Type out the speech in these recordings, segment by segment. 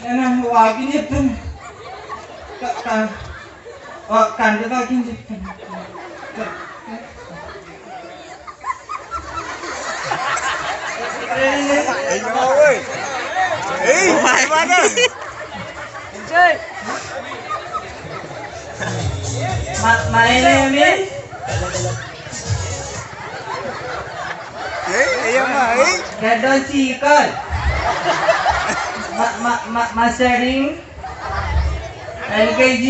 నేను వాకింగ్ చెప్తాను, కంట వాకింగ్ చెప్తాను. My name is Red Chicken. My studying LKG.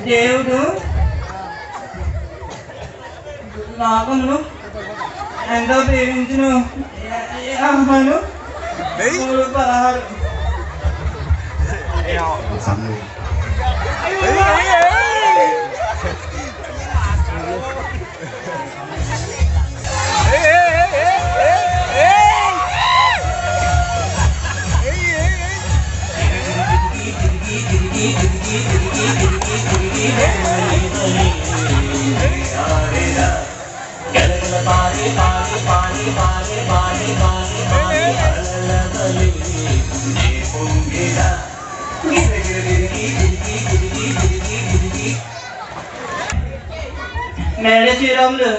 దేవుడు నాకును ఎంతో ప్రేమించును. అమ్మను 3:16. మేడే శ్రీరాములు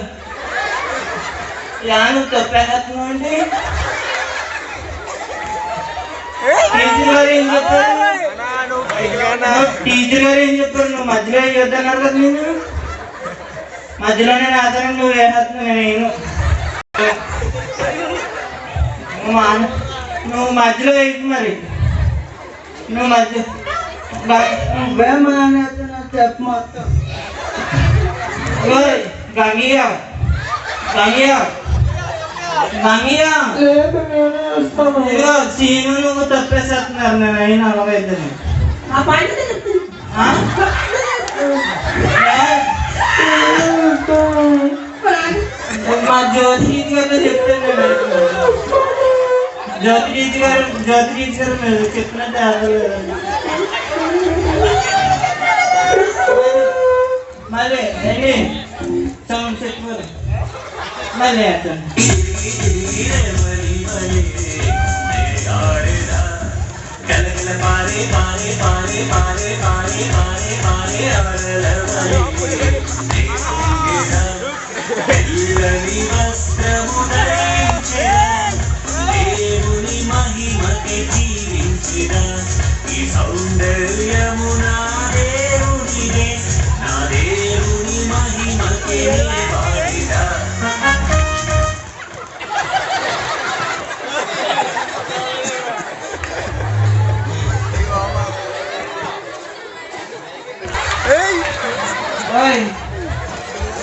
యాను తప్పేస్తున్నాండి. టీచర్ గారు ఏం చెప్పారు? నువ్వు మధ్యలో వేయొద్దన్నారు కదా. నేను మధ్యలోనే రాత్రం నువ్వు వేసేస్తున్నావు. నేను నువ్వు మధ్యలో వేయకు. మరి నువ్వు మధ్య చెప్ప మొత్తం గంగియా గంగియా గంగియా సీను నువ్వు తప్పేసేస్తున్నారు. నేను అయినా అలాగైతే మా జ్యోతి గారు చెప్తాను. జ్యోతి గారు మీరు చెప్పినట్టు మళ్ళీ సౌండ్ చెప్పు. మళ్ళీ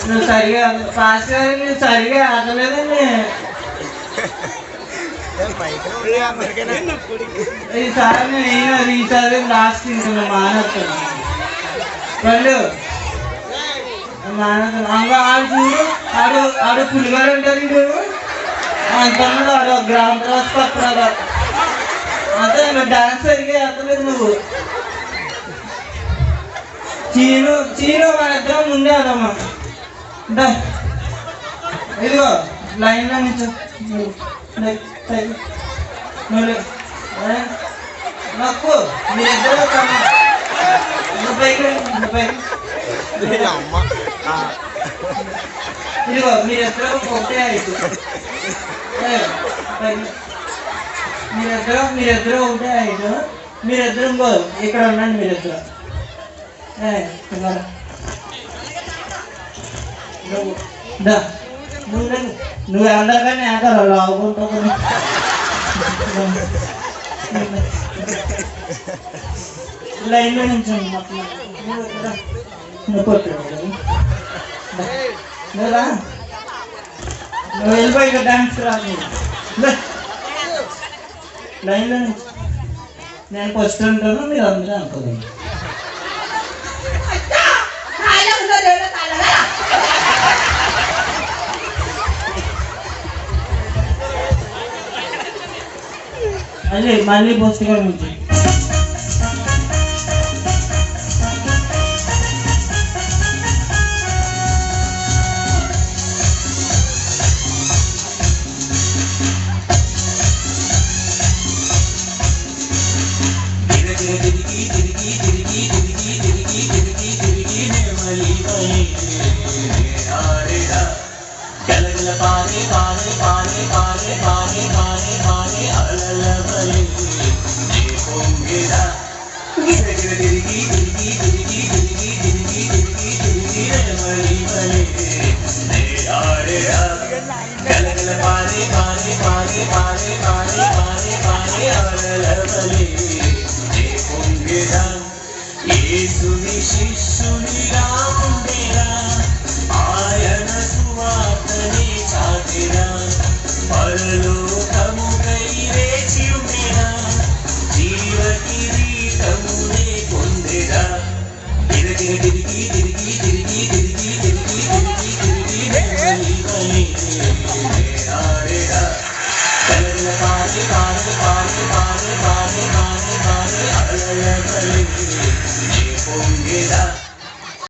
నువ్వు సరిగా ఫాస్ట్ గారు నువ్వు సరిగా ఆడలేదండి. ఈసారి నేను ఈసారి లాస్ట్ తింటున్నా. మానవుతాను వాళ్ళు మానవుతాను. ఆడు చూడు, ఆడు పులిగారు అంటారు. ఇడు అంటున్నాడు. ఆడు గ్రామ క్లాస్ పక్కన అంతే. నువ్వు డాన్స్ సరిగా ఆడలేదు. నువ్వు చీను మన ఇద్దరం ముందే ఆడమ్మా. ఇదిగో లైన్లో నుంచి నాకు మీరిద్దరు ఇదిగో మీరిద్దరు ఒకటే అయితే మీరిద్దరు ఒకటే అయితే మీరిద్దరు ఇంకో ఇక్కడ ఉండండి. మీరిద్దరు నువ్వు అందరికన్నా ఏకారు లాగుంటావు. లైన్లో నుంచి నువ్వు వెళ్ళిపోయి ఇక డాన్స్ రాదు. లైన్లో నుంచి నేను ఫస్ట్ ఉంటాను. మీరు అందరూ అనుకోండి. అదే మళ్ళీ పుస్తకం నుంచి పాని పాని పాని పాని పాని పాని అలలవలే నే పొంగెదా గిరగిర తిరిగి తిరిగి తిరిగి తిరిగి తిరిగి తిరిగి తిరిగి నెమలి వలే నే ఆడేదా గలగల పాని పాని పాని పాని పాని పాని పాని అలలవలే నే పొంగెదా యేసుని శిష్యునిగా ఉండేదా ఆయన సువార్తనే చాటెదా పరలోకముకై వేచి ఉండేదా జీవ కిరీటమునే పొందెదా తిరిగి తిరిగి తిరిగి తిరిగి తిరిగి తిరిగి తిరిగి తిరిగి నెమలి వలె ఆడేదా గలగల పాని పాని పాని పాని పాని పాని పాని అలల వలె